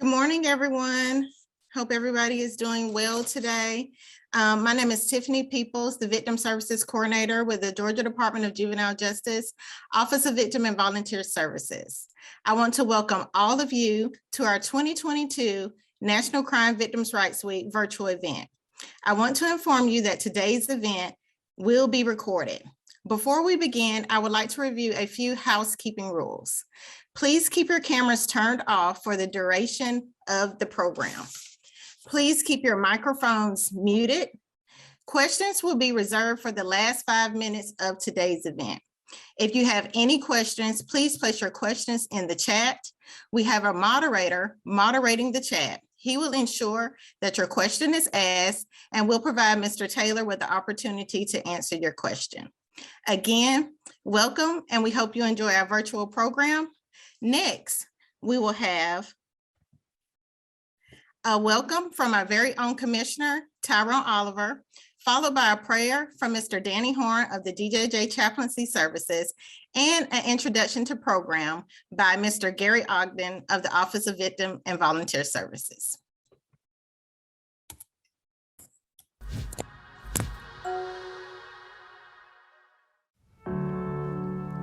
Good morning, everyone. Hope everybody is doing well today. My name is Tiffany Peoples, the Victim Services Coordinator with the Georgia Department of Juvenile Justice, Office of Victim and Volunteer Services. I want to welcome all of you to our 2022 National Crime Victims' Rights Week virtual event. I want to inform you that today's event will be recorded. Before we begin, I would like to review a few housekeeping rules. Please keep your cameras turned off for the duration of the program. Please keep your microphones muted. Questions will be reserved for the last 5 minutes of today's event. If you have any questions, please place your questions in the chat. We have a moderator moderating the chat. He will ensure that your question is asked and will provide Mr. Taylor with the opportunity to answer your question. Again, welcome, and we hope you enjoy our virtual program. Next, we will have a welcome from our very own Commissioner, Tyrone Oliver, followed by a prayer from Mr. Danny Horn of the DJJ Chaplaincy Services, and an introduction to program by Mr. Gary Ogden of the Office of Victim and Volunteer Services.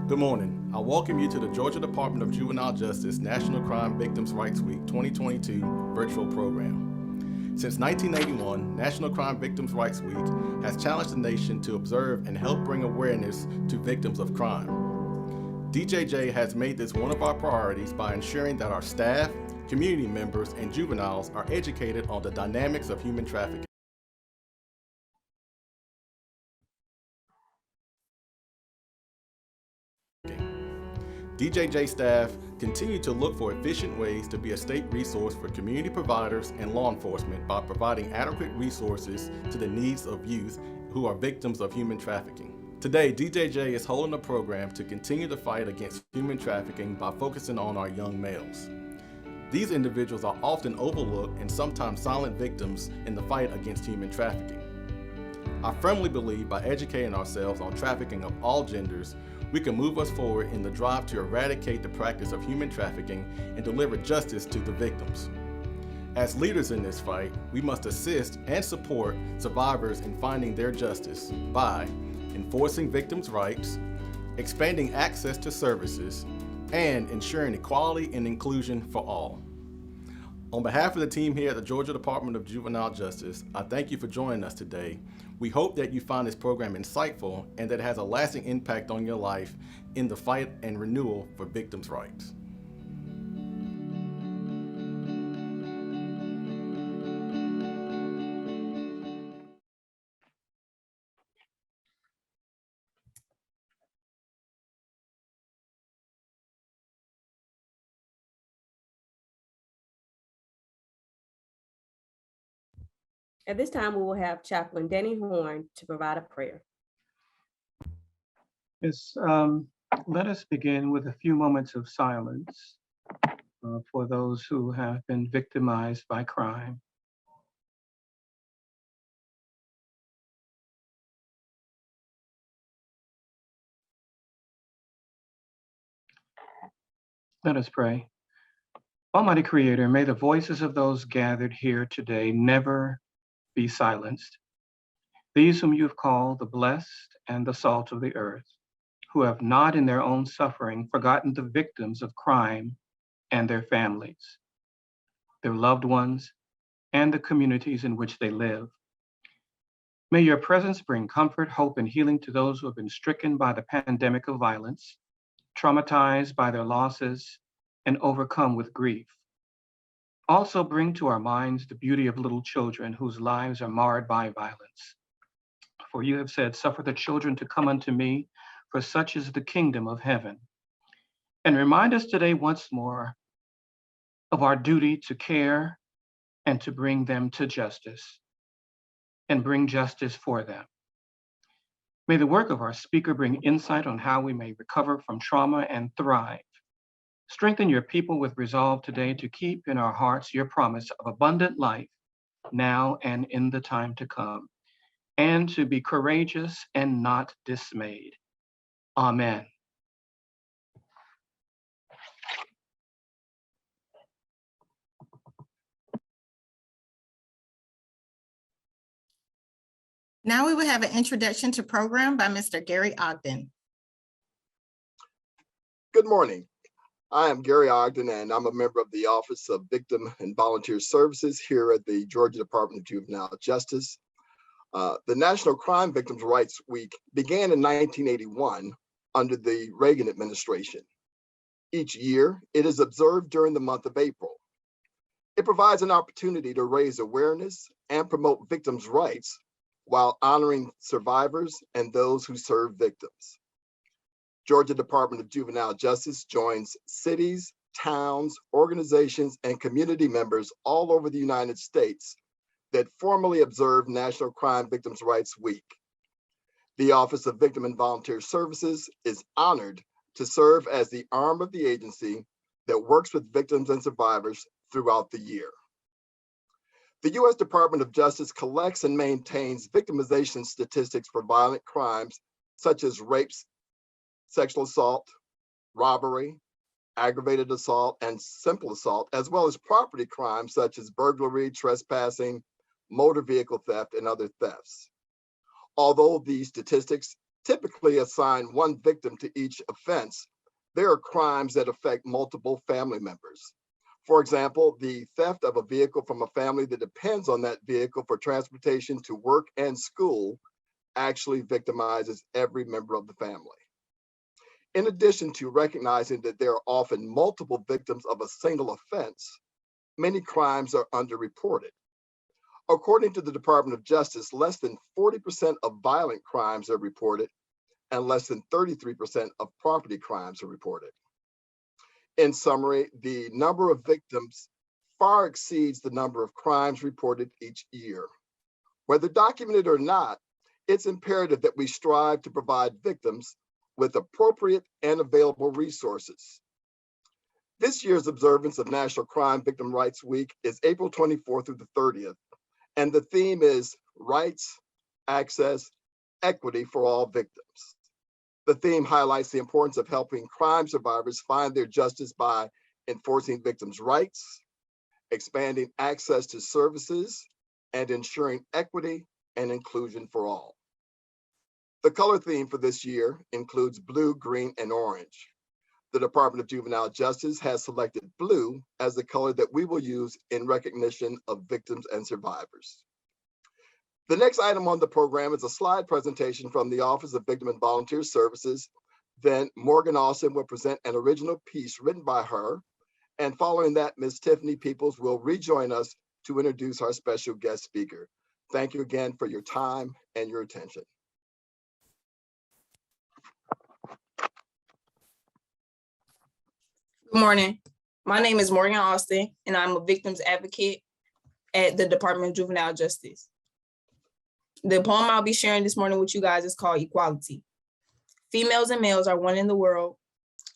Good morning. I welcome you to the Georgia Department of Juvenile Justice National Crime Victims' Rights Week 2022 virtual program. Since 1981, National Crime Victims' Rights Week has challenged the nation to observe and help bring awareness to victims of crime. DJJ has made this one of our priorities by ensuring that our staff, community members, and juveniles are educated on the dynamics of human trafficking. DJJ staff continue to look for efficient ways to be a state resource for community providers and law enforcement by providing adequate resources to the needs of youth who are victims of human trafficking. Today, DJJ is holding a program to continue the fight against human trafficking by focusing on our young males. These individuals are often overlooked and sometimes silent victims in the fight against human trafficking. I firmly believe by educating ourselves on trafficking of all genders, we can move us forward in the drive to eradicate the practice of human trafficking and deliver justice to the victims. As leaders in this fight, we must assist and support survivors in finding their justice by enforcing victims' rights, expanding access to services, and ensuring equality and inclusion for all. On behalf of the team here at the Georgia Department of Juvenile Justice, I thank you for joining us today. We hope that you find this program insightful and that it has a lasting impact on your life in the fight and renewal for victims' rights. At this time, we will have Chaplain Danny Horn to provide a prayer. Yes, let us begin with a few moments of silence for those who have been victimized by crime. Let us pray. Almighty Creator, may the voices of those gathered here today never be silenced. These whom you have called the blessed and the salt of the earth, who have not in their own suffering forgotten the victims of crime and their families, their loved ones, and the communities in which they live. May your presence bring comfort, hope, and healing to those who have been stricken by the pandemic of violence, traumatized by their losses, and overcome with grief. Also bring to our minds the beauty of little children whose lives are marred by violence. For you have said, suffer the children to come unto me, for such is the kingdom of heaven. And remind us today once more of our duty to care and to bring them to justice and bring justice for them. May the work of our speaker bring insight on how we may recover from trauma and thrive. Strengthen your people with resolve today to keep in our hearts your promise of abundant life now and in the time to come, and to be courageous and not dismayed. Amen. Now we will have an introduction to program by Mr. Gary Ogden. Good morning. I am Gary Ogden, and I'm a member of the Office of Victim and Volunteer Services here at the Georgia Department of Juvenile Justice. The National Crime Victims' Rights Week began in 1981 under the Reagan administration. Each year, it is observed during the month of April. It provides an opportunity to raise awareness and promote victims' rights while honoring survivors and those who serve victims. Georgia Department of Juvenile Justice joins cities, towns, organizations, and community members all over the United States that formally observe National Crime Victims' Rights Week. The Office of Victim and Volunteer Services is honored to serve as the arm of the agency that works with victims and survivors throughout the year. The U.S. Department of Justice collects and maintains victimization statistics for violent crimes such as rapes, sexual assault, robbery, aggravated assault, and simple assault, as well as property crimes such as burglary, trespassing, motor vehicle theft, and other thefts. Although these statistics typically assign one victim to each offense, there are crimes that affect multiple family members. For example, the theft of a vehicle from a family that depends on that vehicle for transportation to work and school actually victimizes every member of the family. In addition to recognizing that there are often multiple victims of a single offense, many crimes are underreported. According to the Department of Justice, less than 40% of violent crimes are reported, and less than 33% of property crimes are reported. In summary, the number of victims far exceeds the number of crimes reported each year. Whether documented or not, it's imperative that we strive to provide victims with appropriate and available resources. This year's observance of National Crime Victim Rights Week is April 24th through the 30th, and the theme is Rights, Access, Equity for All Victims. The theme highlights the importance of helping crime survivors find their justice by enforcing victims' rights, expanding access to services, and ensuring equity and inclusion for all. The color theme for this year includes blue, green, and orange. The Department of Juvenile Justice has selected blue as the color that we will use in recognition of victims and survivors. The next item on the program is a slide presentation from the Office of Victim and Volunteer Services. Then Morgan Austin will present an original piece written by her. And following that, Ms. Tiffany Peoples will rejoin us to introduce our special guest speaker. Thank you again for your time and your attention. Good morning. My name is Morgan Austin, and I'm a victims advocate at the Department of Juvenile Justice. The poem I'll be sharing this morning with you guys is called Equality. Females and males are one in the world,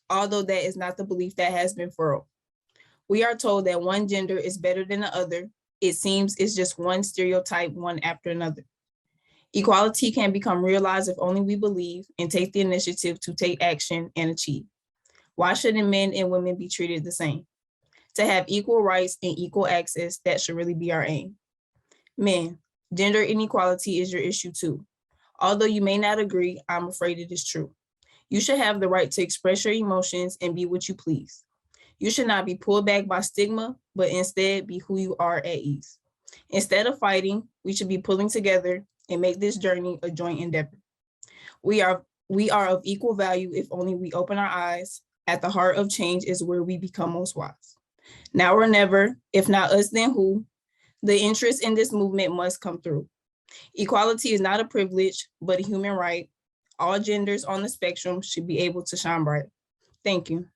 although that is not the belief that has been furled. We are told that one gender is better than the other. It seems it's just one stereotype, one after another. Equality can become realized if only we believe and take the initiative to take action and achieve. Why shouldn't men and women be treated the same? To have equal rights and equal access, that should really be our aim. Men, gender inequality is your issue too. Although you may not agree, I'm afraid it is true. You should have the right to express your emotions and be what you please. You should not be pulled back by stigma, but instead be who you are at ease. Instead of fighting, we should be pulling together and make this journey a joint endeavor. We are of equal value if only we open our eyes. At the heart of change is where we become most wise. Now or never, if not us, then who? The interest in this movement must come through. Equality is not a privilege, but a human right. All genders on the spectrum should be able to shine bright. Thank you.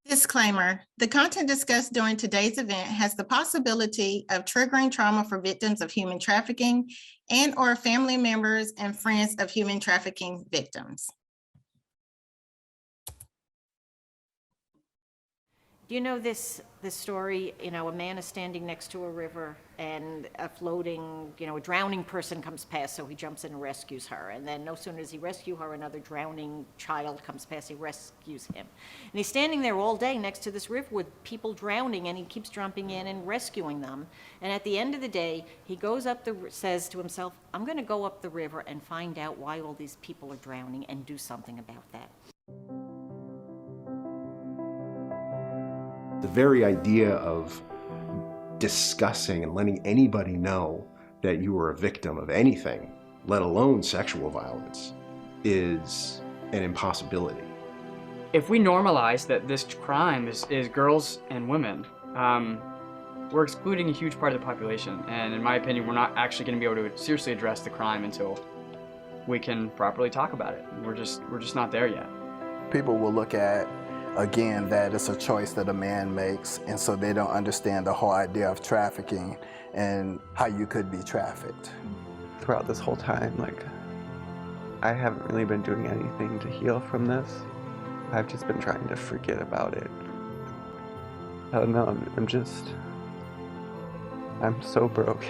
Disclaimer, the content discussed during today's event has the possibility of triggering trauma for victims of human trafficking and/or family members and friends of human trafficking victims. Do you know this story? You know, a man is standing next to a river and a floating, a drowning person comes past, so he jumps in and rescues her. And then no sooner does he rescue her, another drowning child comes past, he rescues him. And he's standing there all day next to this river with people drowning, and he keeps jumping in and rescuing them. And at the end of the day, he goes up says to himself, I'm going to go up the river and find out why all these people are drowning and do something about that. The very idea of discussing and letting anybody know that you are a victim of anything, let alone sexual violence, is an impossibility. If we normalize that this crime is girls and women, we're excluding a huge part of the population. And in my opinion, we're not actually going to be able to seriously address the crime until we can properly talk about it. We're just not there yet. People will look at, again, that it's a choice that a man makes, and so they don't understand the whole idea of trafficking and how you could be trafficked. Throughout this whole time, I haven't really been doing anything to heal from this. I've just been trying to forget about it. I don't know, I'm so broken.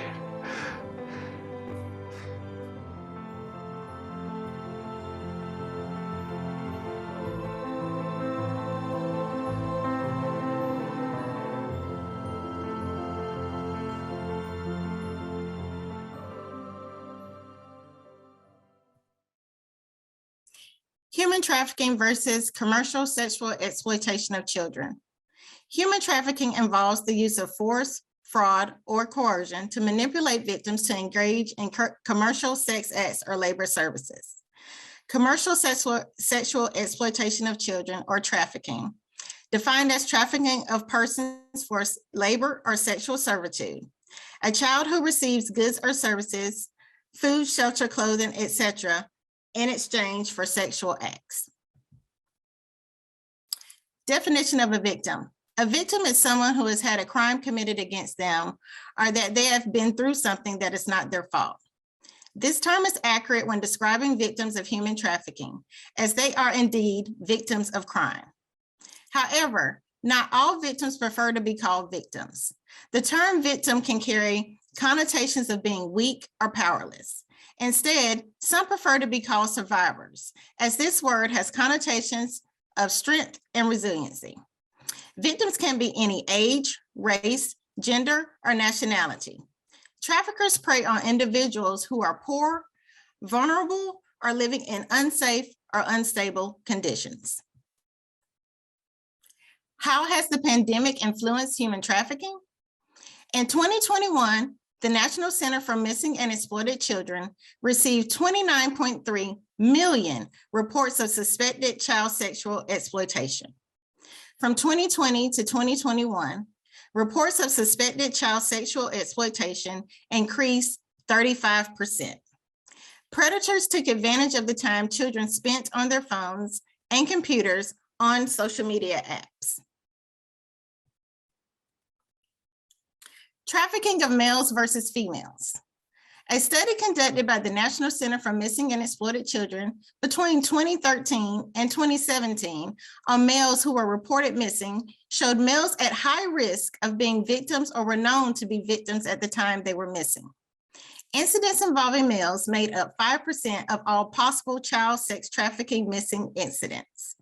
Human trafficking versus commercial sexual exploitation of children. Human trafficking involves the use of force, fraud, or coercion to manipulate victims to engage in commercial sex acts or labor services. Commercial sexual exploitation of children, or trafficking, defined as trafficking of persons for labor or sexual servitude. A child who receives goods or services, food, shelter, clothing, etc., in exchange for sexual acts. Definition of a victim. A victim is someone who has had a crime committed against them or that they have been through something that is not their fault. This term is accurate when describing victims of human trafficking, as they are indeed victims of crime. However, not all victims prefer to be called victims. The term victim can carry connotations of being weak or powerless. Instead, some prefer to be called survivors, as this word has connotations of strength and resiliency. Victims can be any age, race, gender, or nationality. Traffickers prey on individuals who are poor, vulnerable, or living in unsafe or unstable conditions. How has the pandemic influenced human trafficking? In 2021, the National Center for Missing and Exploited Children received 29.3 million reports of suspected child sexual exploitation. From 2020 to 2021, reports of suspected child sexual exploitation increased 35%. Predators took advantage of the time children spent on their phones and computers on social media apps. Trafficking of males versus females. A study conducted by the National Center for Missing and Exploited Children between 2013 and 2017 on males who were reported missing showed males at high risk of being victims or were known to be victims at the time they were missing. Incidents involving males made up 5% of all possible child sex trafficking missing incidents.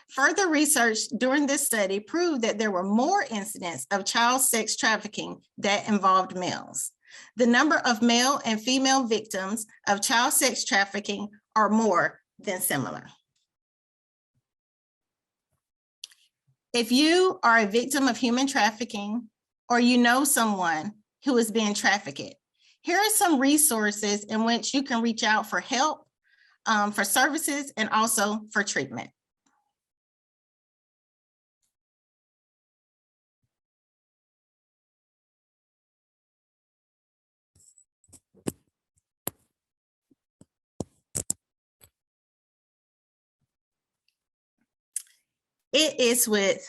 Further research during this study proved that there were more incidents of child sex trafficking that involved males. The number of male and female victims of child sex trafficking are more than similar. If you are a victim of human trafficking or you know someone who is being trafficked, here are some resources in which you can reach out for help, for services, and also for treatment. It is with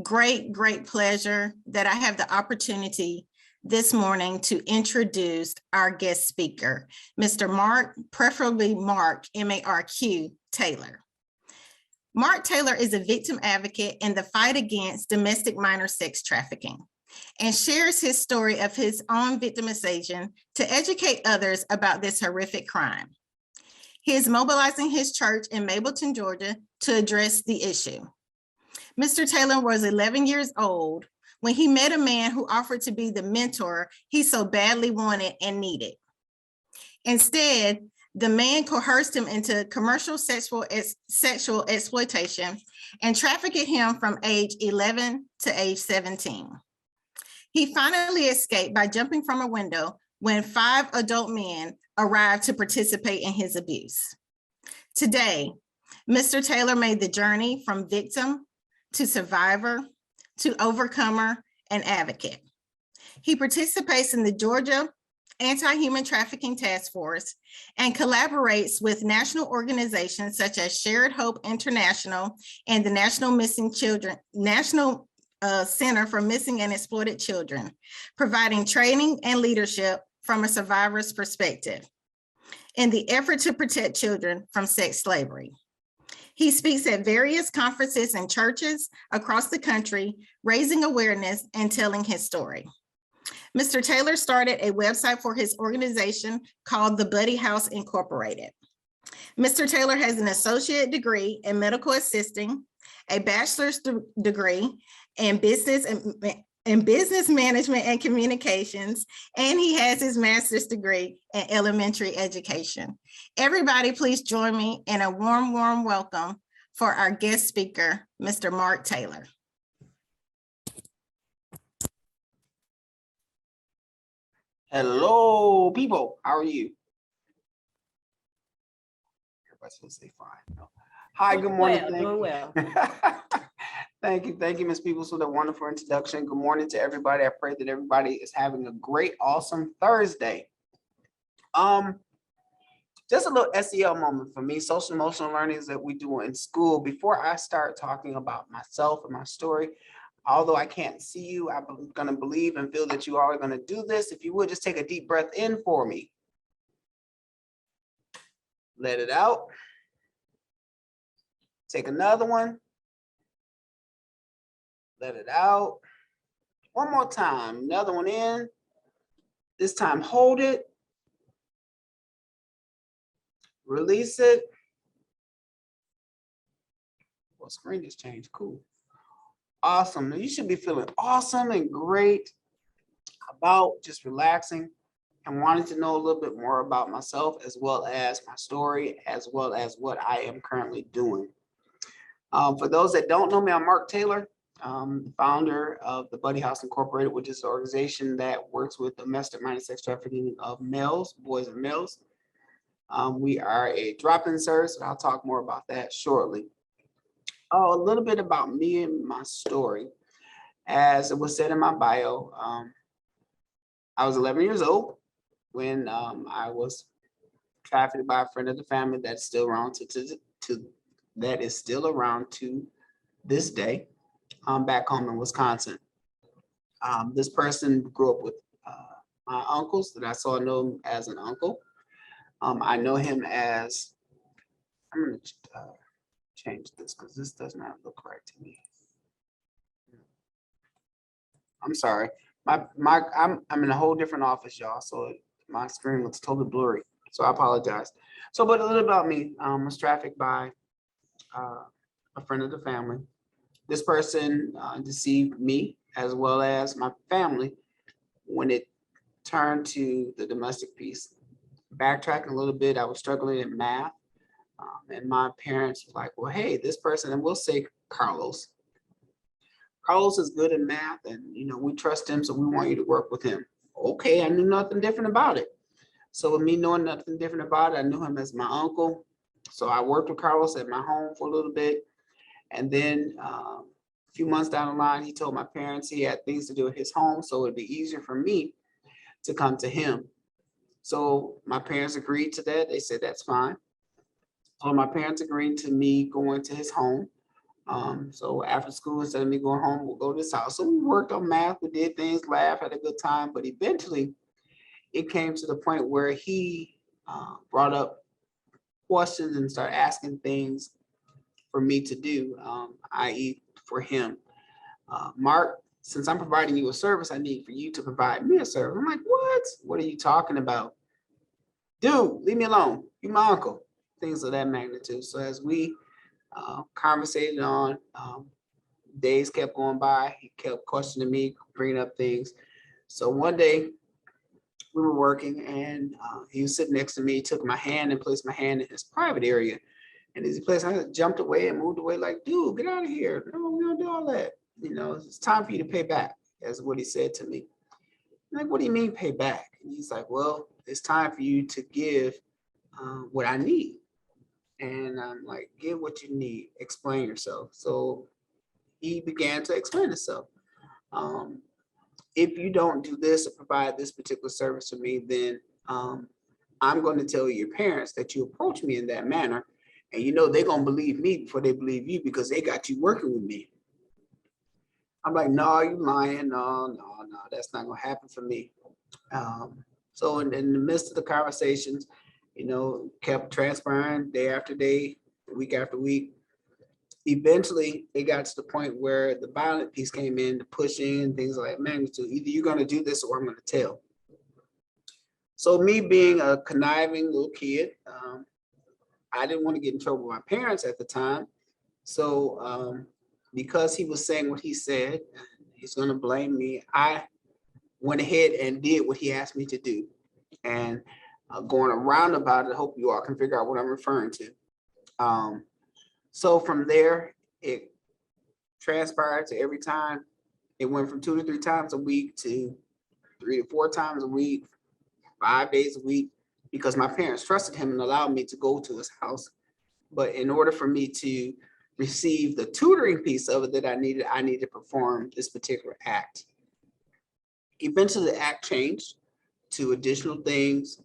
great pleasure that I have the opportunity this morning to introduce our guest speaker, Mr. Marq, preferably Marq, M-A-R-Q, Taylor. Marq Taylor is a victim advocate in the fight against domestic minor sex trafficking. and shares his story of his own victimization to educate others about this horrific crime. He is mobilizing his church in Mableton, Georgia, to address the issue. Mr. Taylor was 11 years old when he met a man who offered to be the mentor he so badly wanted and needed. Instead, the man coerced him into commercial sexual exploitation and trafficked him from age 11 to age 17. He finally escaped by jumping from a window when 5 adult men arrived to participate in his abuse. Today, Mr. Taylor made the journey from victim to survivor to overcomer and advocate. He participates in the Georgia Anti-Human Trafficking Task Force and collaborates with national organizations such as Shared Hope International and the National Center for Missing and Exploited Children, providing training and leadership from a survivor's perspective in the effort to protect children from sex slavery. He speaks at various conferences and churches across the country, raising awareness and telling his story. Mr. Taylor started a website for his organization called the Buddy House Incorporated. Mr. Taylor has an associate degree in medical assisting, a bachelor's degree in business management and communications, and he has his master's degree in elementary education. Everybody, please join me in a warm, warm welcome for our guest speaker, Mr. Marq Taylor. Hello, people. How are you? Everybody's supposed to say fine. No. Hi, good morning. Doing well. Thank you, Ms. Peoples, for the wonderful introduction. Good morning to everybody. I pray that everybody is having a great, awesome Thursday. Just a little SEL moment for me, social emotional learnings that we do in school. Before I start talking about myself and my story, although I can't see you, I'm going to believe and feel that you all are going to do this. If you would just take a deep breath in for me. Let it out. Take another one. Let it out. One more time. Another one in. This time, hold it. Release it. Well, screen just changed. Cool. Awesome. Now you should be feeling awesome and great about just relaxing and wanting to know a little bit more about myself, as well as my story, as well as what I am currently doing. For those that don't know me, I'm Marq Taylor, founder of the Buddy House Incorporated, which is an organization that works with domestic minor sex trafficking of males, boys and males. We are a drop-in service, and I'll talk more about that shortly. A little bit about me and my story. As it was said in my bio, I was 11 years old when I was trafficked by a friend of the family that's still around that is still around to this day. Back home in Wisconsin. This person grew up with my uncles that I saw know him as an uncle. I know him as, I'm going to change this because this does not look right to me. I'm sorry. I'm in a whole different office, y'all, so my screen looks totally blurry. So I apologize. So, but a little about me. I was trafficked by a friend of the family. This person deceived me as well as my family when it turned to the domestic piece. Backtracking a little bit, I was struggling in math. And my parents were like, well, hey, this person, and we'll say Carlos. Carlos is good in math and, you know, we trust him, so we want you to work with him. Okay, I knew nothing different about it. So with me knowing nothing different about it, I knew him as my uncle. So I worked with Carlos at my home for a little bit. And then a few months down the line, he told my parents he had things to do at his home, so it'd be easier for me to come to him. So my parents agreed to that. They said, that's fine. So my parents agreed to me going to his home. So after school, instead of me going home, we'll go to his house. So we worked on math, we did things, laughed, had a good time. But eventually, it came to the point where he brought up questions and started asking things for me to do, i.e. for him. Mark, since I'm providing you a service, I need for you to provide me a service. I'm like, what? What are you talking about? Dude, leave me alone. You my uncle. Things of that magnitude. So as we conversated on, days kept going by. He kept questioning me, bringing up things. So one day we were working and he was sitting next to me, took my hand and placed my hand in his private area. And as he placed, I jumped away and moved away like, dude, get out of here. No, we don't do all that. You know, it's time for you to pay back. That's what he said to me. I'm like, what do you mean pay back? And he's like, well, it's time for you to give what I need. And I'm like, give what you need, explain yourself. So he began to explain himself. If you don't do this or provide this particular service to me, then I'm going to tell your parents that you approach me in that manner. And you know, they're going to believe me before they believe you because they got you working with me. I'm like, no, you lying. No, that's not going to happen for me. So in the midst of the conversations, you know, kept transpiring day after day, week after week. Eventually, it got to the point where the violent piece came in, the pushing, things like magnitude. Either you're going to do this or I'm going to tell. So me being a conniving little kid, I didn't want to get in trouble with my parents at the time. So because he was saying what he said, he's going to blame me. I went ahead and did what he asked me to do. And going around about it, I hope you all can figure out what I'm referring to. So from there, it transpired to every time. It went from 2 to 3 times a week to 3 to 4 times a week, 5 days a week, because my parents trusted him and allowed me to go to his house. But in order for me to receive the tutoring piece of it that I needed to perform this particular act. Eventually, the act changed to additional things,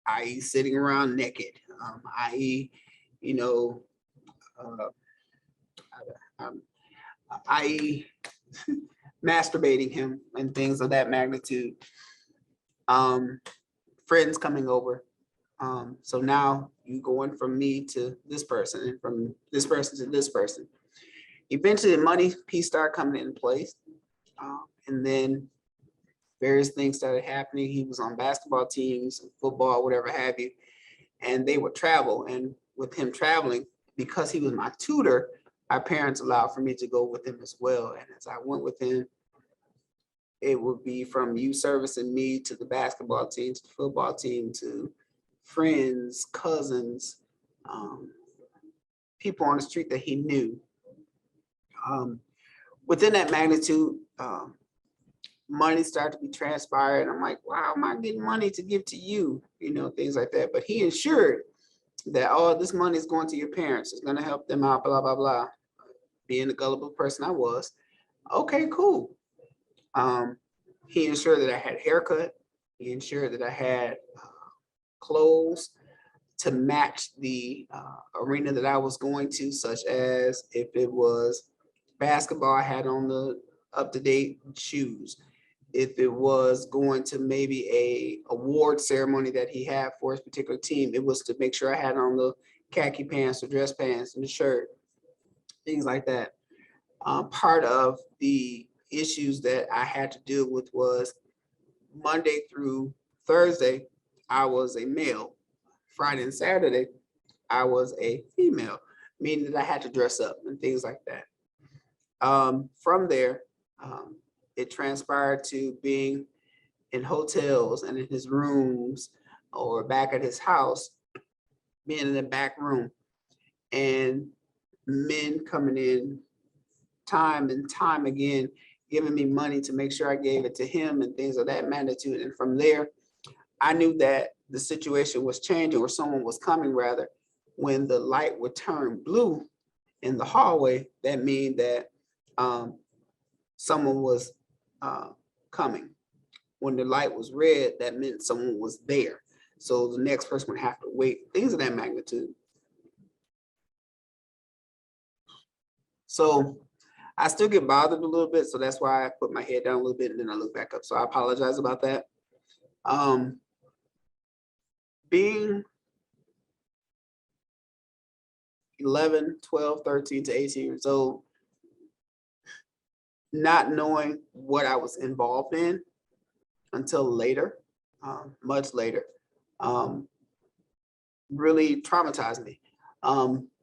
i.e. sitting around naked, i.e. you know, i.e. masturbating him and things of that magnitude. Friends coming over. So now you going from me to this person and from this person to this person. Eventually the money piece started coming into place. And then various things started happening. He was on basketball teams, football, whatever have you. And they would travel. And with him traveling, because he was my tutor, my parents allowed for me to go with him as well. And as I went with him, it would be from you servicing me to the basketball team, to the football team, to friends, cousins, people on the street that he knew. Within that magnitude, money started to be transpired. I'm like, wow, am I getting money to give to you? You know, things like that. But he ensured that all this money is going to your parents. It's going to help them out, blah, blah, blah. Being the gullible person I was. Okay, cool. He ensured that I had a haircut. He ensured that I had clothes to match the arena that I was going to, such as if it was basketball, I had on the up-to-date shoes. If it was going to maybe a award ceremony that he had for his particular team, it was to make sure I had on the khaki pants or dress pants and the shirt, things like that. Part of the issues that I had to deal with was Monday through Thursday, I was a male. Friday and Saturday, I was a female, meaning that I had to dress up and things like that. From there, it transpired to being in hotels and in his rooms or back at his house, being in the back room, and men coming in time and time again, giving me money to make sure I gave it to him and things of that magnitude. And from there, I knew that the situation was changing, or someone was coming rather. When the light would turn blue in the hallway, that means that someone was coming. When the light was red, that meant someone was there. So the next person would have to wait, things of that magnitude. So I still get bothered a little bit. So that's why I put my head down a little bit and then I look back up. So I apologize about that. Being 11, 12, 13 to 18 years old, not knowing what I was involved in until later, much later, really traumatized me.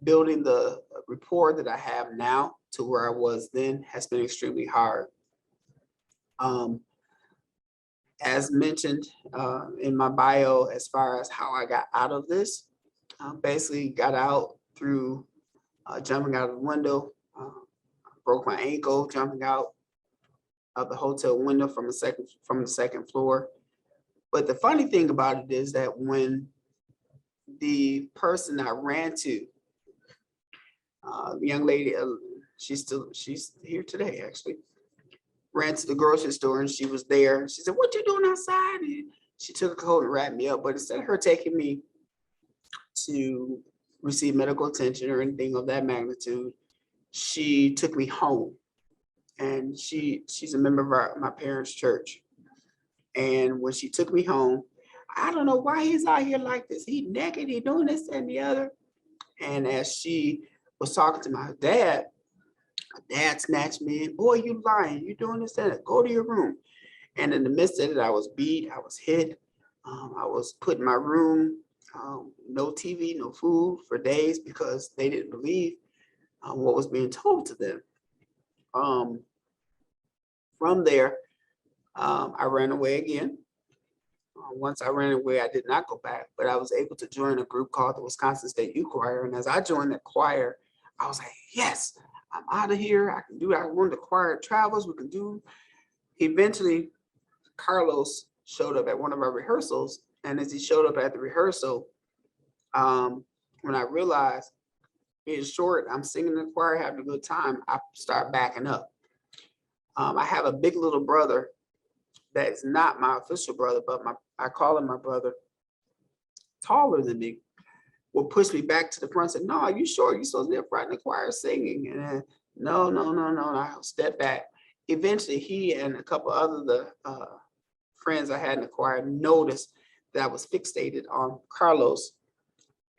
Building the rapport that I have now to where I was then has been extremely hard. As mentioned in my bio, as far as how I got out of this, basically got out through jumping out of the window, broke my ankle jumping out of the hotel window from the second floor. But the funny thing about it is that when the person I ran to, the young lady, she's here today actually, ran to the grocery store and she was there. She said, "What you doing outside?" And she took a coat and wrapped me up. But instead of her taking me to receive medical attention or anything of that magnitude, she took me home. And she's a member of my parents' church. And when she took me home, I don't know why he's out here like this. He naked, he doing this and the other. And as she was talking to my dad snatched me in. "Boy, you lying. You doing this and that. Go to your room." And in the midst of it, I was beat. I was hit. I was put in my room. No TV, no food for days because they didn't believe what was being told to them. From there, I ran away again. Once I ran away, I did not go back, but I was able to join a group called the Wisconsin State Youth Choir. And as I joined that choir, I was like, yes, I'm out of here. I can do it. I wanted the choir travels. We can do. Eventually, Carlos showed up at one of our rehearsals. And as he showed up at the rehearsal, when I realized, being short, I'm singing in the choir, having a good time, I start backing up. I have a big little brother that is not my official brother, but I call him my brother, taller than me, will push me back to the front and say, "No, are you sure? You're supposed to be up front in the choir singing." And then, no. And I'll step back. Eventually, he and a couple other friends I had in the choir noticed that I was fixated on Carlos,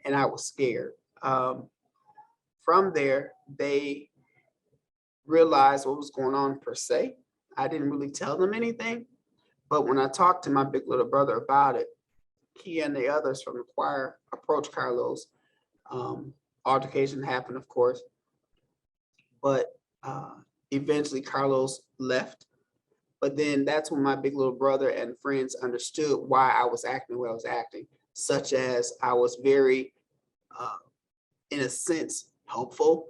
and I was scared. From there, they realized what was going on per se. I didn't really tell them anything. But when I talked to my big little brother about it, he and the others from the choir approached Carlos. Altercation happened, of course, but eventually Carlos left. But then that's when my big little brother and friends understood why I was acting the way I was acting, such as I was very, in a sense, helpful,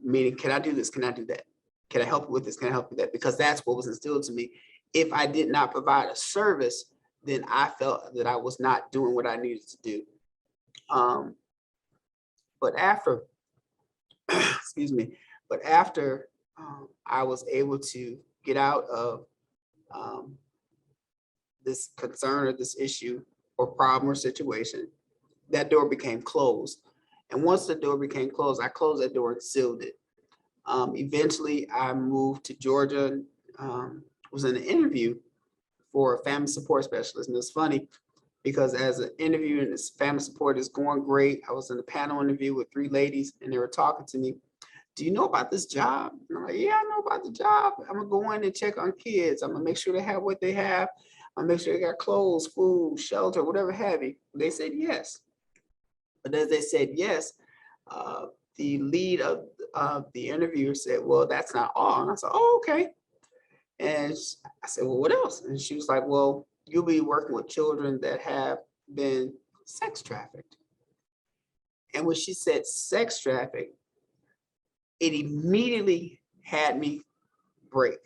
meaning, can I do this? Can I do that? Can I help you with this? Can I help you with that? Because that's what was instilled to me. If I did not provide a service, then I felt that I was not doing what I needed to do. But after, excuse me, but after I was able to get out of this concern or this issue or problem or situation, that door became closed. And once the door became closed, I closed that door and sealed it. Eventually, I moved to Georgia, was in an interview for a family support specialist. And it's funny because as an interview and this family support is going great, I was in a panel interview with 3 ladies and they were talking to me. "Do you know about this job?" And I'm like, "Yeah, I know about the job. I'm gonna go in and check on kids. I'm gonna make sure they have what they have. I'm gonna make sure they got clothes, food, shelter, whatever have you." They said yes. But as they said yes, the lead of the interviewer said, "Well, that's not all." And I said, "Oh, okay." And I said, "Well, what else?" And she was like, "Well, you'll be working with children that have been sex trafficked." And when she said sex trafficked, it immediately had me break.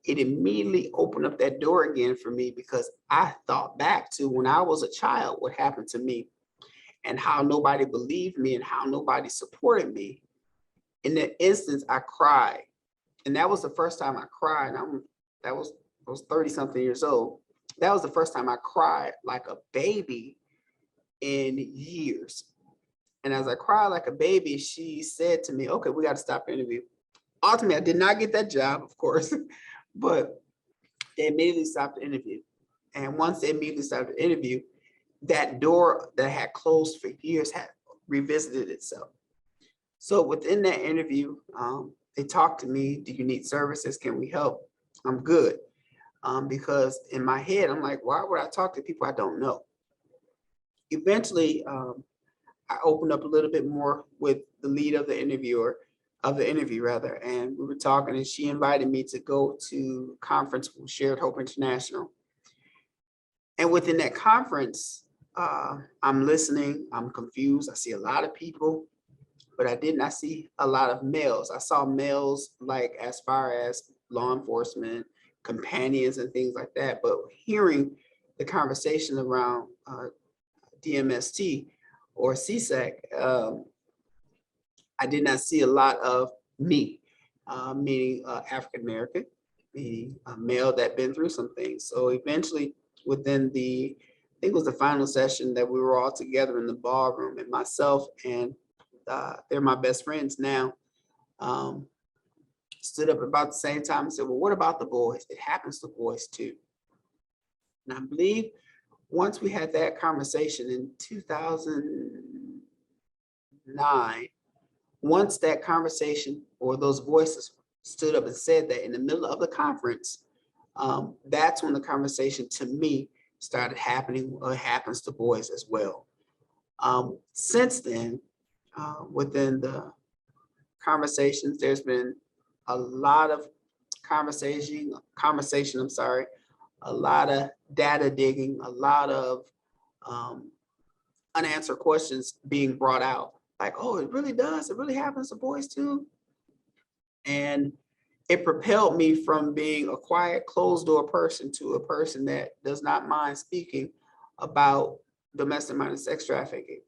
It immediately opened up that door again for me because I thought back to when I was a child, what happened to me and how nobody believed me and how nobody supported me. In that instance, I cried. And that was the first time I cried. I was 30 something years old. That was the first time I cried like a baby in years. And as I cried like a baby, she said to me, "Okay, we got to stop the interview." Ultimately, I did not get that job, of course, but they immediately stopped the interview. And once they immediately stopped the interview, that door that had closed for years had revisited itself. So within that interview, they talk to me, do you need services? Can we help? I'm good. Because in my head, I'm like, why would I talk to people I don't know? Eventually, I opened up a little bit more with the lead of the interview rather, and we were talking, and she invited me to go to a conference with Shared Hope International. And within that conference, I'm listening, I'm confused. I see a lot of people, but I did not see a lot of males. I saw males like as far as law enforcement, companions and things like that. But hearing the conversation around DMST or CSEC, I did not see a lot of me, meaning African-American, meaning a male that been through some things. So eventually within I think it was the final session that we were all together in the ballroom, and myself and they're my best friends now, stood up about the same time and said, well, what about the boys? It happens to boys too. And I believe once we had that conversation in 2009, once that conversation or those voices stood up and said that in the middle of the conference, that's when the conversation to me started happening, or happens to boys as well. Since then, within the conversations, there's been a lot of conversation, a lot of data digging, a lot of unanswered questions being brought out. Like, oh, it really does. It really happens to boys too. And it propelled me from being a quiet, closed door person to a person that does not mind speaking about domestic violence, sex trafficking.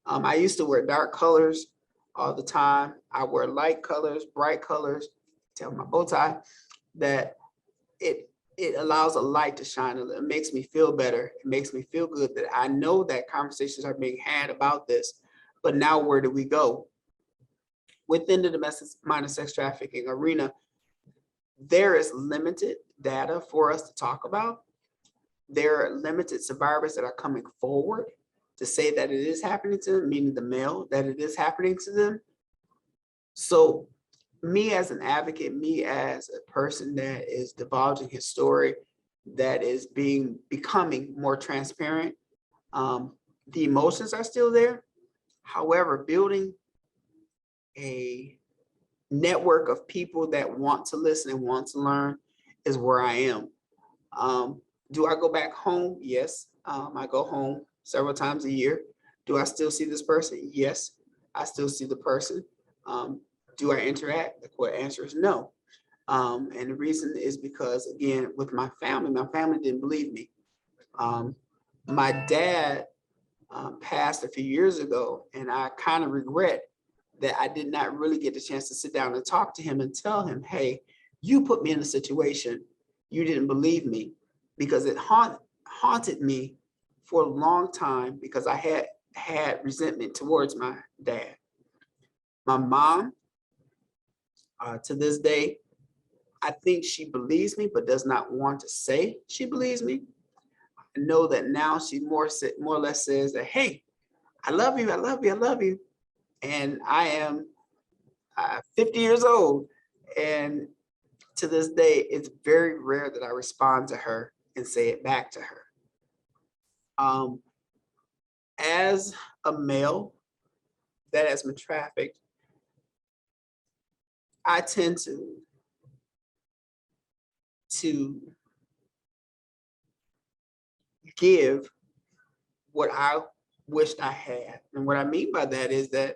I used to wear dark colors all the time. I wear light colors, bright colors, tell my bow tie, that it allows a light to shine. It makes me feel better. It makes me feel good that I know that conversations are being had about this, but now where do we go? Within the domestic violence, sex trafficking arena, there is limited data for us to talk about. There are limited survivors that are coming forward to say that it is happening to them, meaning the male, that it is happening to them. So me as an advocate, me as a person that is divulging his story, that is becoming more transparent, the emotions are still there. However, building a network of people that want to listen and want to learn is where I am. Do I go back home? Yes, I go home several times a year. Do I still see this person? Yes, I still see the person. Do I interact? The quick answer is no. And the reason is because, again, with my family didn't believe me. My dad passed a few years ago, and I kind of regret that I did not really get the chance to sit down and talk to him and tell him, hey, you put me in a situation, you didn't believe me, because it haunted me for a long time, because I had resentment towards my dad. My mom, to this day, I think she believes me, but does not want to say she believes me. I know that now she more or less says that, hey, I love you, I love you, I love you. And I am 50 years old. And to this day, it's very rare that I respond to her and say it back to her. As a male that has been trafficked, I tend to give what I wished I had. And what I mean by that is that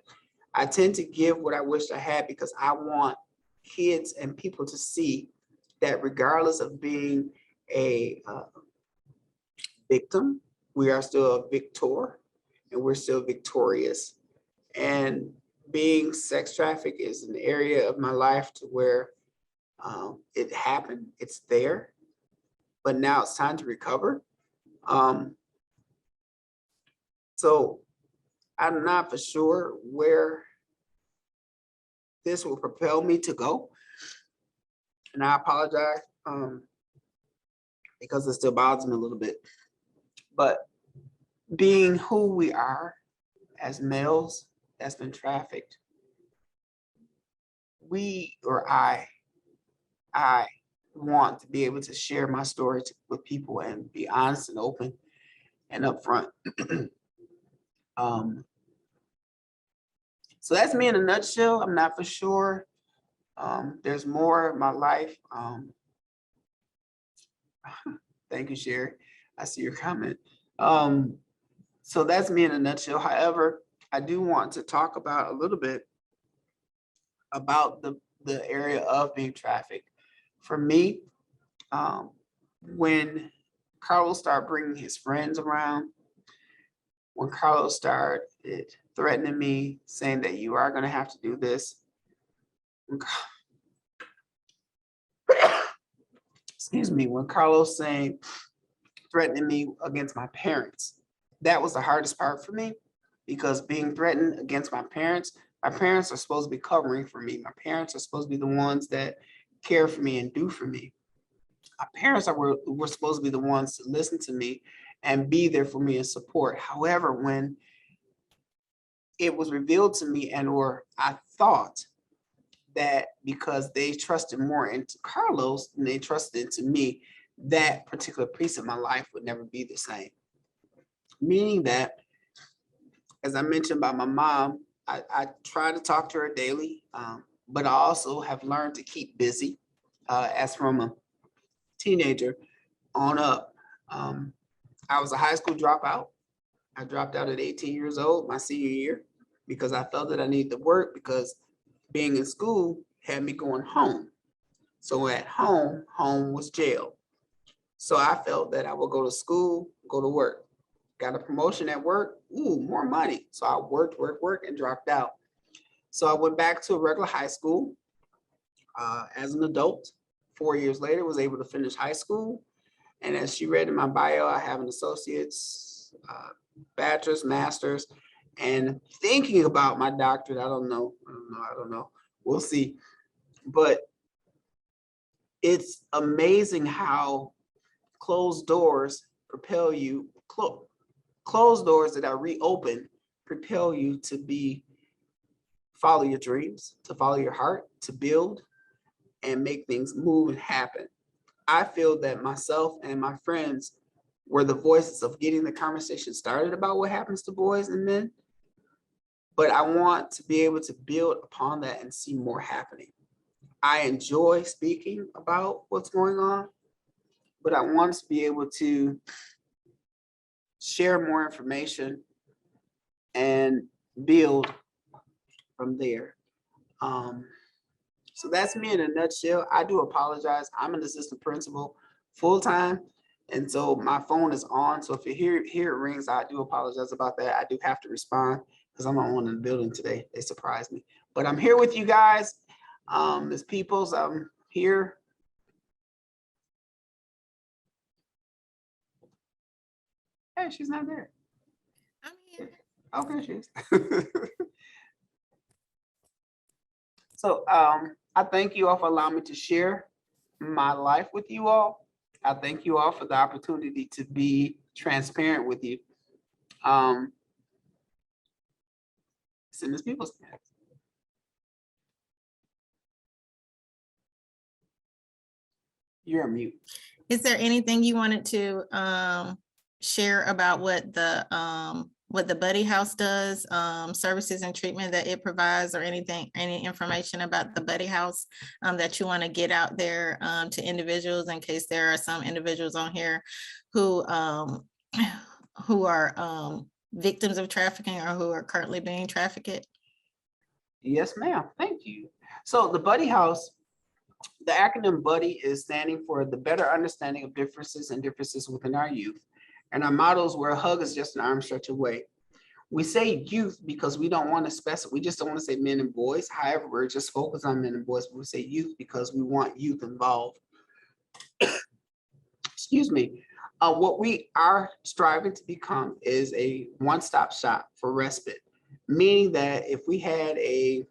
I tend to give what I wished I had because I want kids and people to see that regardless of being a victim, we are still a victor and we're still victorious. And being sex trafficked is an area of my life to where it happened, it's there, but now it's time to recover. So I'm not for sure where this will propel me to go. And I apologize because it still bothers me a little bit. But being who we are as males that's been trafficked, I want to be able to share my story with people and be honest and open and upfront. So that's me in a nutshell. I'm not for sure. There's more of my life. Thank you, Sherry. I see your comment. So that's me in a nutshell. However, I do want to talk about a little bit about the area of being trafficked. For me, when Carlos started bringing his friends around, when Carlos started threatening me, saying that you are going to have to do this, excuse me, when Carlos threatening me against my parents, that was the hardest part for me, because being threatened against my parents are supposed to be covering for me. My parents are supposed to be the ones that care for me and do for me. My parents were supposed to be the ones to listen to me and be there for me and support. However, when it was revealed to me or I thought that because they trusted more into Carlos than they trusted into me, that particular piece of my life would never be the same. Meaning that, as I mentioned about my mom, I try to talk to her daily, but I also have learned to keep busy as from a teenager on up. I was a high school dropout. I dropped out at 18 years old, my senior year, because I felt that I needed to work, because being in school had me going home. So at home was jail. So I felt that I would go to school, go to work. Got a promotion at work, ooh, more money. So I worked, and dropped out. So I went back to a regular high school as an adult. 4 years later, was able to finish high school. And as she read in my bio, I have an associate's, bachelor's, master's, and thinking about my doctorate. I don't know. We'll see. But it's amazing how closed doors propel you, closed doors that are reopened propel you to follow your dreams, to follow your heart, to build and make things move and happen. I feel that myself and my friends were the voices of getting the conversation started about what happens to boys and men. But I want to be able to build upon that and see more happening. I enjoy speaking about what's going on, but I want to be able to share more information and build from there. So that's me in a nutshell. I do apologize. I'm an assistant principal full-time, and so my phone is on. So if you hear it rings, I do apologize about that. I do have to respond because I'm the only one in the building today. They surprised me. But I'm here with you guys. Ms. Peoples, I'm here. Hey, she's not there. I'm here. Okay, she is. So I thank you all for allowing me to share my life with you all. I thank you all for the opportunity to be transparent with you. So Ms. Peoples. You're on mute. Is there anything you wanted to share about what the Buddy House does, services and treatment that it provides, or anything, any information about the Buddy House that you want to get out there to individuals, in case there are some individuals on here who are victims of trafficking or who are currently being trafficked? Yes, ma'am. Thank you. So the Buddy House, the acronym BUDDY is standing for the better understanding of differences and differences within our youth. And our motto is where a hug is just an arm stretch away. We say youth because we don't want to specify, we just don't want to say men and boys. However, we're just focused on men and boys, but we say youth because we want youth involved. Excuse me. What we are striving to become is a one-stop shop for respite, meaning that if we had a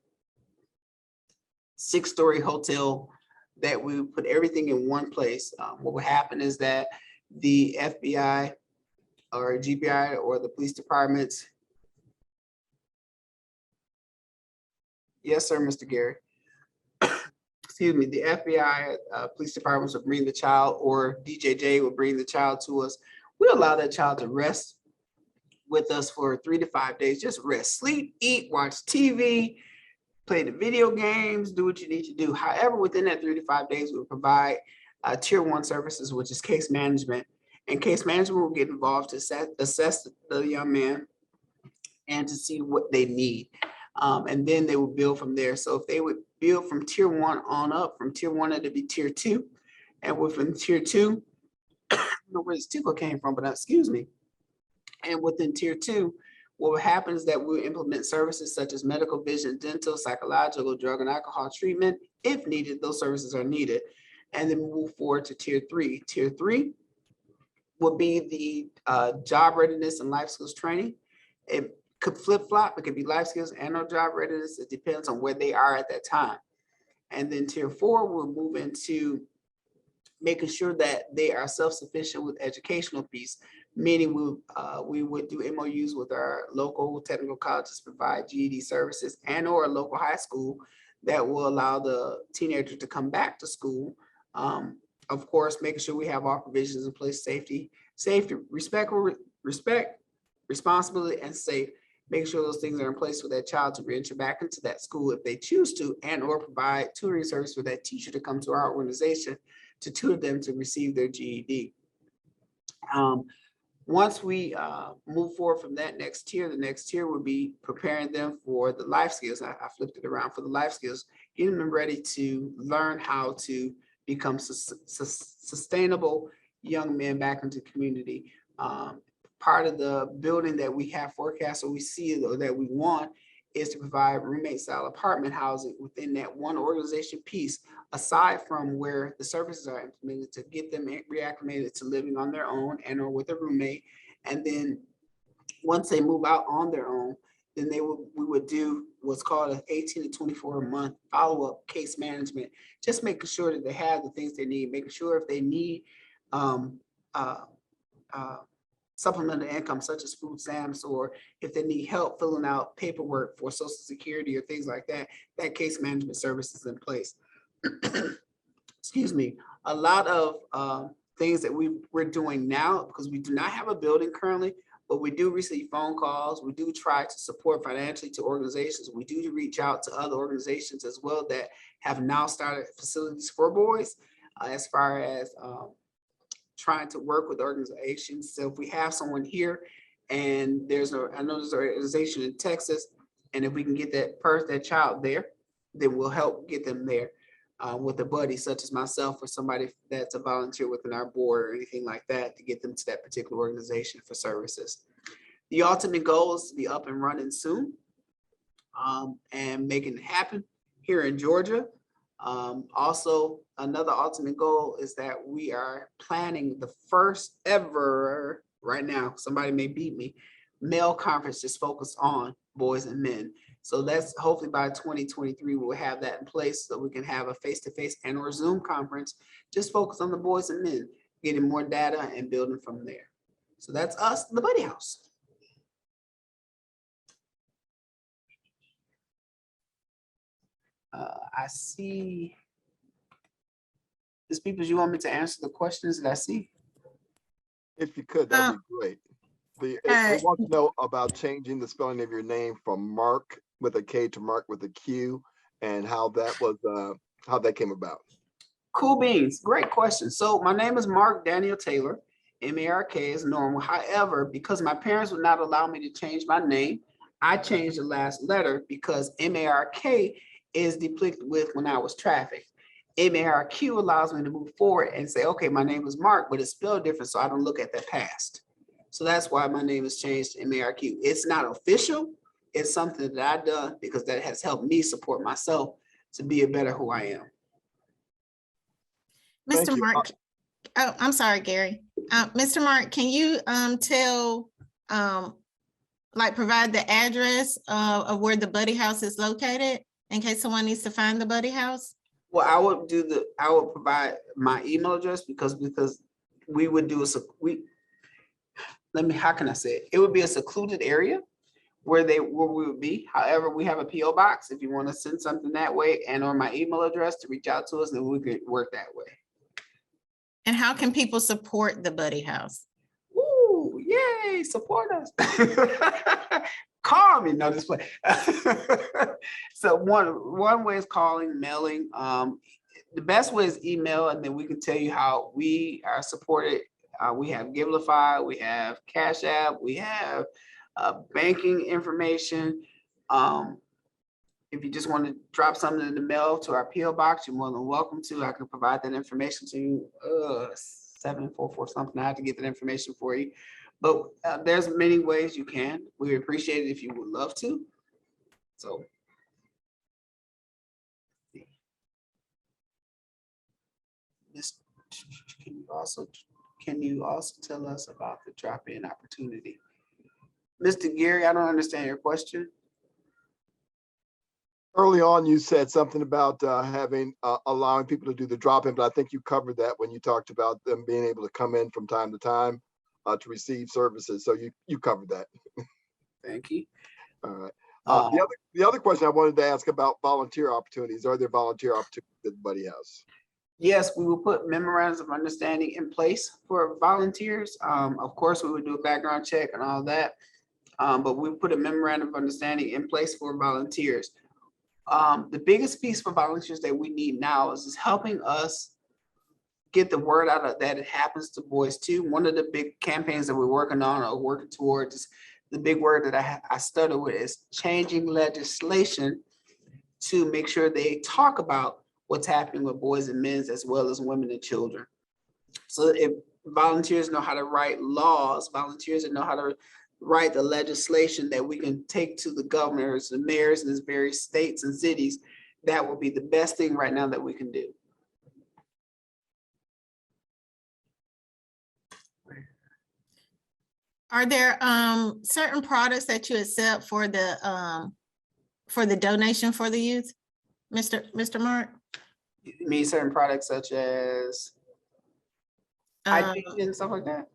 6-story hotel that we would put everything in one place, what would happen is that the FBI or GBI or the police departments. Yes, sir, Mr. Gary. excuse me, the FBI, police departments will bring the child, or DJJ will bring the child to us. We allow that child to rest with us for 3 to 5 days. Just rest, sleep, eat, watch TV, play the video games, do what you need to do. However, within that 3 to 5 days, we'll provide tier 1 services, which is case management. And case management will get involved to assess the young man and to see what they need. And then they will build from there. So if they would build from tier 1 on up, from tier 1 it'd be tier 2. And within tier 2, I don't know where this tickle came from, but excuse me. And within tier 2, what happens is that we'll implement services such as medical, vision, dental, psychological, drug and alcohol treatment. If needed, those services are needed. And then move forward to tier 3. Tier 3 will be the job readiness and life skills training. It could flip-flop. It could be life skills and or job readiness. It depends on where they are at that time. And then tier 4 will move into making sure that they are self-sufficient with educational piece, meaning we would do MOUs with our local technical colleges, provide GED services and or a local high school that will allow the teenager to come back to school. Of course, making sure we have all provisions in place, safety, respect, responsibility, and safe. Make sure those things are in place for that child to reenter back into that school if they choose to, and or provide tutoring service for that teacher to come to our organization to tutor them to receive their GED. Once we move forward from that next tier, the next tier will be preparing them for the life skills. I flipped it around for the life skills, getting them ready to learn how to become sustainable young men back into the community. Part of the building that we have forecast or we see or that we want is to provide roommate style apartment housing within that one organization piece, aside from where the services are implemented to get them reacclimated to living on their own and or with a roommate. And then once they move out on their own, then we would do what's called an 18 to 24 month follow-up case management, just making sure that they have the things they need, making sure if they need supplemental income such as food stamps, or if they need help filling out paperwork for Social Security or things like that, that case management service is in place. Excuse me. A lot of things that we're doing now, because we do not have a building currently, but we do receive phone calls. We do try to support financially to organizations. We do reach out to other organizations as well that have now started facilities for boys, as far as trying to work with organizations. So if we have someone here and I know there's an organization in Texas, and if we can get that child there, then we'll help get them there with a buddy such as myself or somebody that's a volunteer within our board or anything like that to get them to that particular organization for services. The ultimate goal is to be up and running soon and making it happen here in Georgia. Also, another ultimate goal is that we are planning the first ever, right now, somebody may beat me, male conference just focused on boys and men. So that's hopefully by 2023, we'll have that in place so we can have a face-to-face and or Zoom conference, just focus on the boys and men, getting more data and building from there. So that's us, the Buddy House. I see. There's people, you want me to answer the questions that I see? If you could, that'd be great. I want to know about changing the spelling of your name from Marq with a K to Marq with a Q, and how that came about. Cool beans, great question. So my name is Marq Daniel Taylor, M-A-R-K is normal. However, because my parents would not allow me to change my name, I changed the last letter because M-A-R-K is depicted with when I was trafficked. M-A-R-Q allows me to move forward and say, okay, my name is Marq, but it's spelled different, so I don't look at that past. So that's why my name is changed to M-A-R-Q. It's not official. It's something that I've done because that has helped me support myself to be a better who I am. Mr. Marq, oh, I'm sorry, Gary. Mr. Marq, can you provide the address of where the Buddy House is located in case someone needs to find the Buddy House? Well, I would provide my email address because we would do how can I say it? It would be a secluded area where we would be. However, we have a PO box if you want to send something that way, and on my email address to reach out to us, and we could work that way. And how can people support the Buddy House? Woo, yay, support us. Call me, no, this way. So one way is calling, mailing. The best way is email, and then we can tell you how we are supported. We have Givelify, we have Cash App, we have banking information. If you just want to drop something in the mail to our PO box, you're more than welcome to. I can provide that information to you. 744 something. I have to get that information for you. But there's many ways you can. We appreciate it if you would love to. So. Can you also tell us about the drop-in opportunity? Mr. Gary, I don't understand your question. Early on, you said something about allowing people to do the drop-in, but I think you covered that when you talked about them being able to come in from time to time to receive services. So you covered that. Thank you. All right. The other question I wanted to ask about volunteer opportunities. Are there volunteer opportunities at the Buddy House? Yes, we will put memorandums of understanding in place for volunteers. Of course, we would do a background check and all that. But we put a memorandum of understanding in place for volunteers. The biggest piece for volunteers that we need now is helping us get the word out that it happens to boys too. One of the big campaigns that we're working on or working towards is the big word that I started with is changing legislation to make sure they talk about what's happening with boys and men as well as women and children. So if volunteers know how to write laws, volunteers that know how to write the legislation that we can take to the governors and mayors in these various states and cities, that will be the best thing right now that we can do. Are there certain products that you accept for the donation for the youth, Mr. Marq? You mean certain products such as hygiene and stuff like that?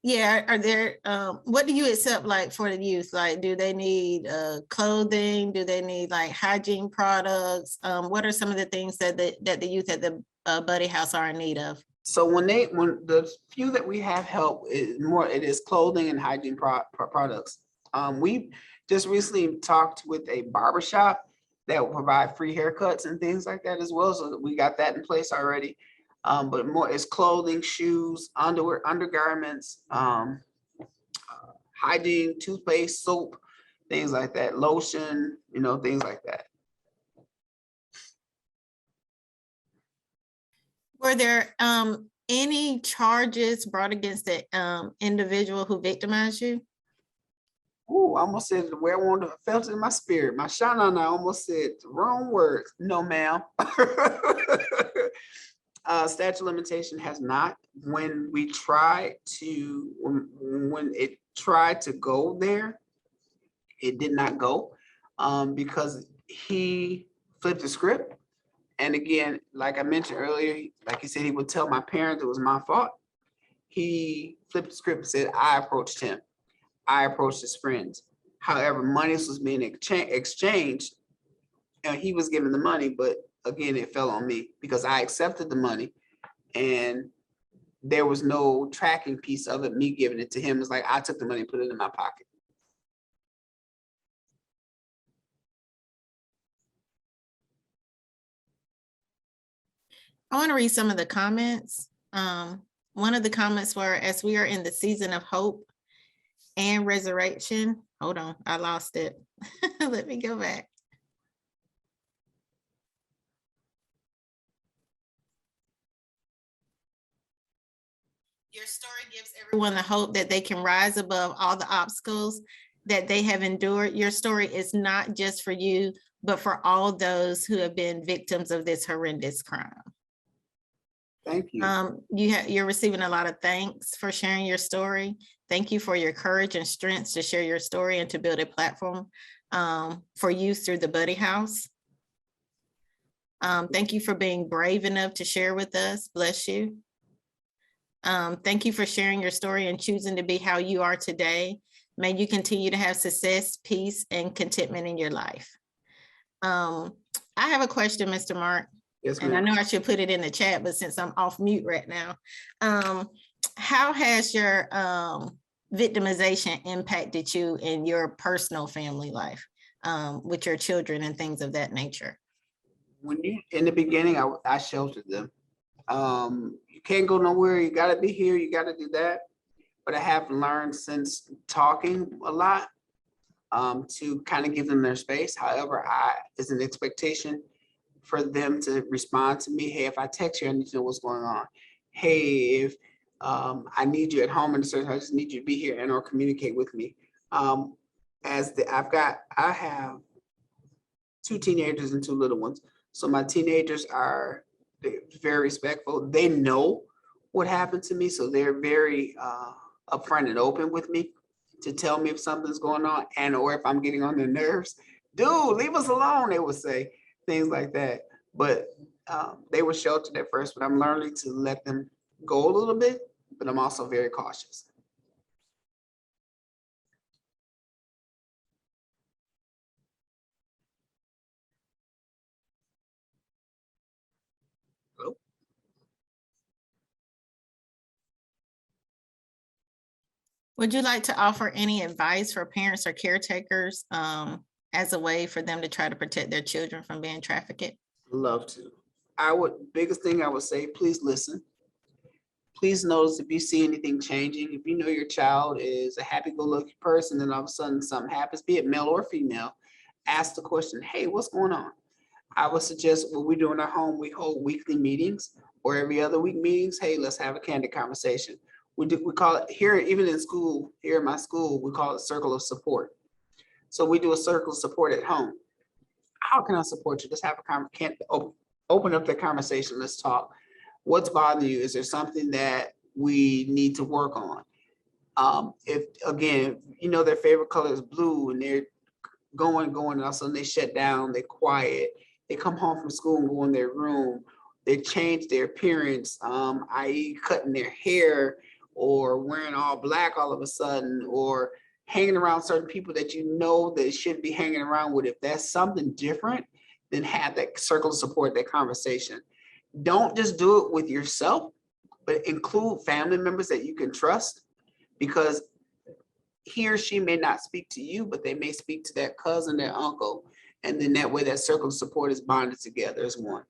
Yeah, are there, what do you accept like for the youth? Like, do they need clothing? Do they need like hygiene products? What are some of the things that the youth at the Buddy House are in need of? So when the few that we have help, it is clothing and hygiene products. We just recently talked with a barbershop that will provide free haircuts and things like that as well. So we got that in place already. But more is clothing, shoes, underwear, undergarments, hygiene, toothpaste, soap, things like that, lotion, things like that. Were there any charges brought against the individual who victimized you? Ooh, I almost said the werewolf felt it in my spirit. My Shana almost said the wrong words. No, ma'am. Statute of limitation has not. When it tried to go there, it did not go because he flipped the script. And again, like I mentioned earlier, like he said, he would tell my parents it was my fault. He flipped the script and said, I approached him. I approached his friends. However, money was being exchanged and he was given the money, but again, it fell on me because I accepted the money and there was no tracking piece of it, me giving it to him. It's like, I took the money and put it in my pocket. I want to read some of the comments. One of the comments were, as we are in the season of hope and resurrection. Hold on, I lost it. Let me go back. Your story gives everyone the hope that they can rise above all the obstacles that they have endured. Your story is not just for you, but for all those who have been victims of this horrendous crime. Thank you. You're receiving a lot of thanks for sharing your story. Thank you for your courage and strength to share your story and to build a platform for youth through the Buddy House. Thank you for being brave enough to share with us. Bless you. Thank you for sharing your story and choosing to be how you are today. May you continue to have success, peace, and contentment in your life. I have a question, Mr. Marq. Yes, And I ma'am. know I should put it in the chat, but since I'm off mute right now, how has your victimization impacted you in your personal family life with your children and things of that nature? When you, in the beginning, I sheltered them. You can't go nowhere. You gotta be here. You gotta do that. But I have learned since talking a lot to kind of give them their space. However, it's an expectation for them to respond to me. Hey, if I text you, I need to know what's going on. Hey, if I need you at home in a certain, I just need you to be here and or communicate with me. I have 2 teenagers and 2 little ones. So my teenagers are very respectful. They know what happened to me. So they're very upfront and open with me to tell me if something's going on and or if I'm getting on their nerves. Dude, leave us alone, they would say things like that. But they were sheltered at first, but I'm learning to let them go a little bit, but I'm also very cautious. Would you like to offer any advice for parents or caretakers as a way for them to try to protect their children from being trafficked? Love to. Biggest thing I would say, please listen. Please notice if you see anything changing. If you know your child is a happy-go-lucky person and all of a sudden something happens, be it male or female, ask the question, hey, what's going on? I would suggest what we do in our home, we hold weekly meetings or every other week meetings. Hey, let's have a candid conversation. We call it here, even in school, here in my school, we call it circle of support. So we do a circle of support at home. How can I support you? Let's have open up the conversation. Let's talk. What's bothering you? Is there something that we need to work on? If again, you know, their favorite color is blue and they're going, and all of a sudden they shut down, they're quiet, they come home from school and go in their room, they change their appearance, i.e. cutting their hair or wearing all black all of a sudden, or hanging around certain people that you know that shouldn't be hanging around with. If that's something different, then have that circle of support, that conversation. Don't just do it with yourself, but include family members that you can trust, because he or she may not speak to you, but they may speak to that cousin, their uncle, and then that way that circle of support is bonded together as one.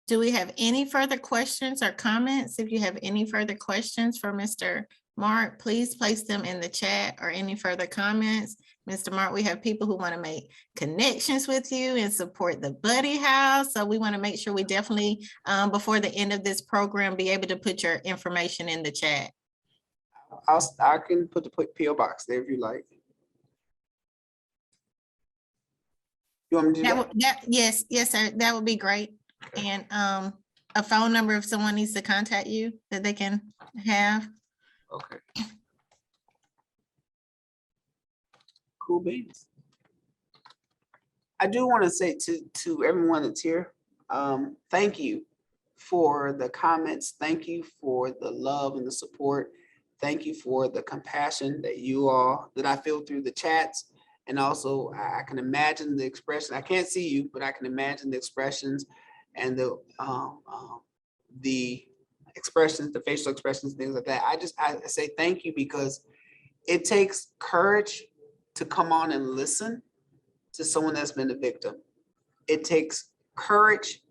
Do we have any further questions or comments? If you have any further questions for Mr. Marq, please place them in the chat, or any further comments. Mr. Marq, we have people who want to make connections with you and support the Buddy House. So we want to make sure we definitely, before the end of this program, be able to put your information in the chat. I can put the PO box there if you like. You want me to do that? Yes, sir. That would be great. And a phone number if someone needs to contact you that they can have. Okay. Cool beans. I do want to say to everyone that's here, thank you for the comments. Thank you for the love and the support. Thank you for the compassion that I feel through the chats. And also I can imagine the expression. I can't see you, but I can imagine the expressions and the expressions, the facial expressions, things like that. I say thank you, because it takes courage to come on and listen to someone that's been a victim. It takes courage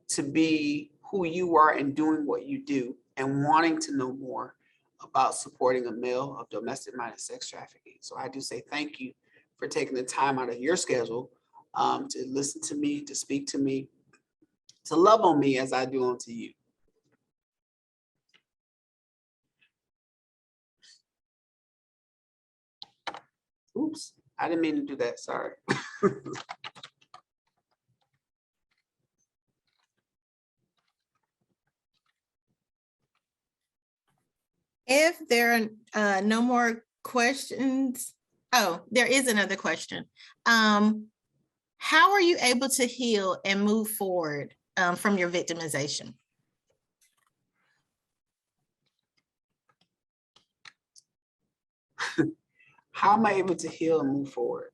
to be who you are and doing what you do and wanting to know more about supporting a male of domestic violence, sex trafficking. So I do say thank you for taking the time out of your schedule to listen to me, to speak to me, to love on me as I do onto you. Oops, I didn't mean to do that, sorry. If there are no more questions, oh, there is another question. How are you able to heal and move forward from your victimization? How am I able to heal and move forward?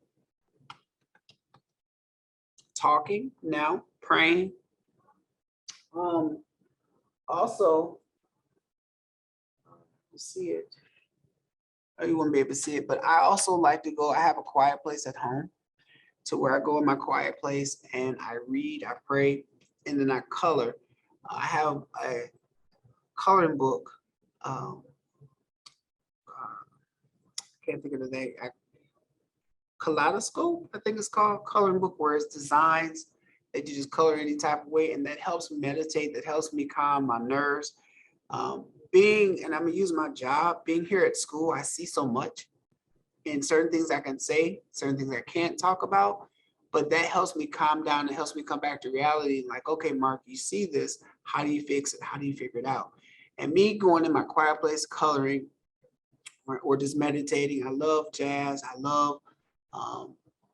Talking now, praying. Also, you see it. Oh, you won't be able to see it, but I also like to go. I have a quiet place at home, to where I go in my quiet place and I read, I pray, and then I color. I have a coloring book. Can't think of the name. Kaleidoscope, I think it's called, coloring book, where it's designs that you just color any type of way, and that helps me meditate, that helps me calm my nerves. And I'm gonna use my job, being here at school, I see so much, and certain things I can say, certain things I can't talk about, but that helps me calm down. It helps me come back to reality. Like, okay, Mark, you see this, how do you fix it? How do you figure it out? And me going in my quiet place, coloring, or just meditating. I love jazz. I love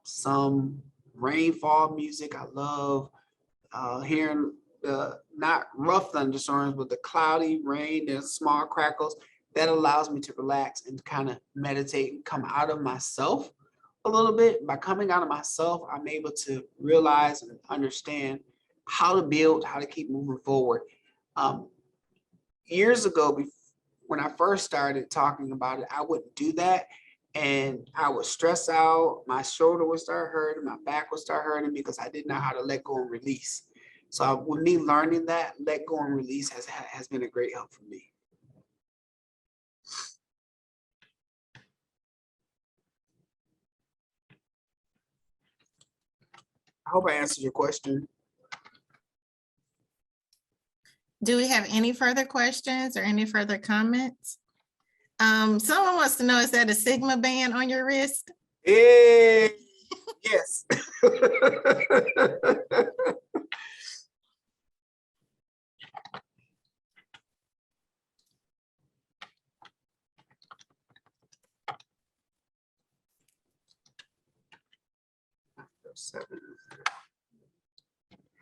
some rainfall music. I love hearing the not rough thunderstorms, but the cloudy rain, the small crackles. That allows me to relax and kind of meditate and come out of myself a little bit. By coming out of myself, I'm able to realize and understand how to build, how to keep moving forward. Years ago, when I first started talking about it, I wouldn't do that. And I would stress out, my shoulder would start hurting, my back would start hurting, because I didn't know how to let go and release. So with me learning that, let go and release has been a great help for me. I hope I answered your question. Do we have any further questions or any further comments? Someone wants to know, is that a Sigma band on your wrist? Hey, yes.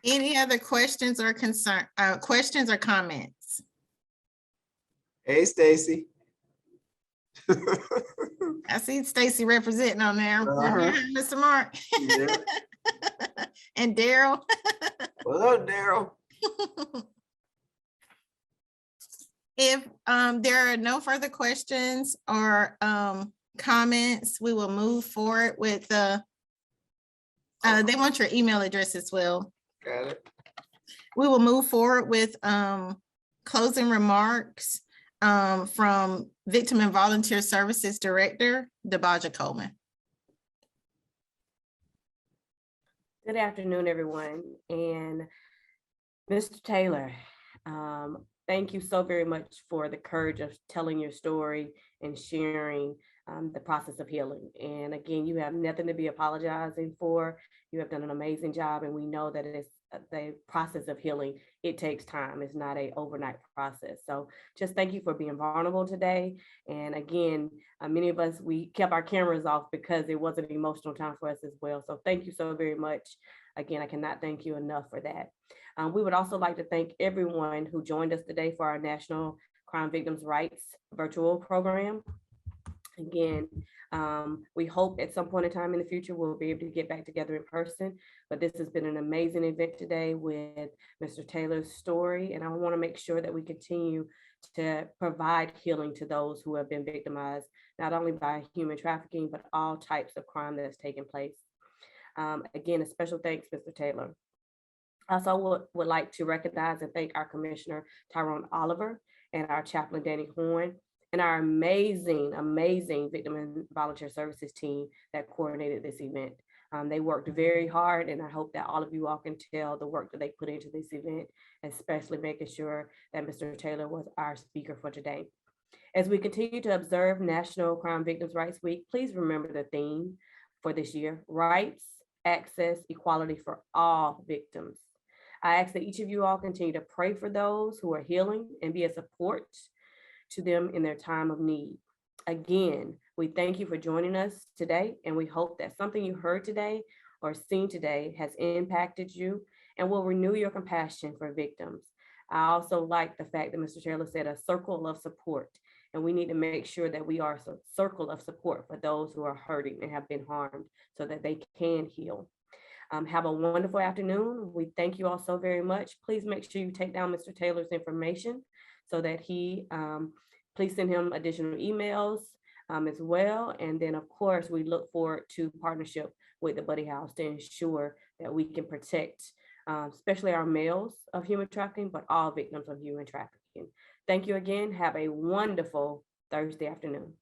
Any other questions or questions or comments? Hey, Stacy. I see Stacy representing on there. Mr. Mark. Yeah. And Daryl. What up, Daryl? If there are no further questions or comments, we will move forward with they want your email address as well. Got it. We will move forward with closing remarks from Victim and Volunteer Services Director, Debaja Coleman. Good afternoon, everyone. And Mr. Taylor, thank you so very much for the courage of telling your story and sharing the process of healing. And again, you have nothing to be apologizing for. You have done an amazing job, and we know that it is the process of healing. It takes time. It's not an overnight process. So just thank you for being vulnerable today. And again, many of us, we kept our cameras off because it was an emotional time for us as well. So thank you so very much. Again, I cannot thank you enough for that. We would also like to thank everyone who joined us today for our National Crime Victims' Rights virtual program. Again, we hope at some point in time in the future, we'll be able to get back together in person, but this has been an amazing event today with Mr. Taylor's story. And I want to make sure that we continue to provide healing to those who have been victimized, not only by human trafficking, but all types of crime that has taken place. Again, a special thanks, Mr. Taylor. I also would like to recognize and thank our Commissioner, Tyrone Oliver, and our Chaplain, Danny Horn, and our amazing, amazing Victim and Volunteer Services team that coordinated this event. They worked very hard, and I hope that all of you all can tell the work that they put into this event, especially making sure that Mr. Taylor was our speaker for today. As we continue to observe National Crime Victims' Rights Week, please remember the theme for this year: rights, access, equality for all victims. I ask that each of you all continue to pray for those who are healing and be a support to them in their time of need. Again, we thank you for joining us today, and we hope that something you heard today or seen today has impacted you and will renew your compassion for victims. I also like the fact that Mr. Taylor said a circle of support, and we need to make sure that we are a circle of support for those who are hurting and have been harmed so that they can heal. Have a wonderful afternoon. We thank you all so very much. Please make sure you take down Mr. Taylor's information so that please send him additional emails as well. And then of course, we look forward to partnership with the Buddy House to ensure that we can protect especially our males of human trafficking, but all victims of human trafficking. Thank you again. Have a wonderful Thursday afternoon.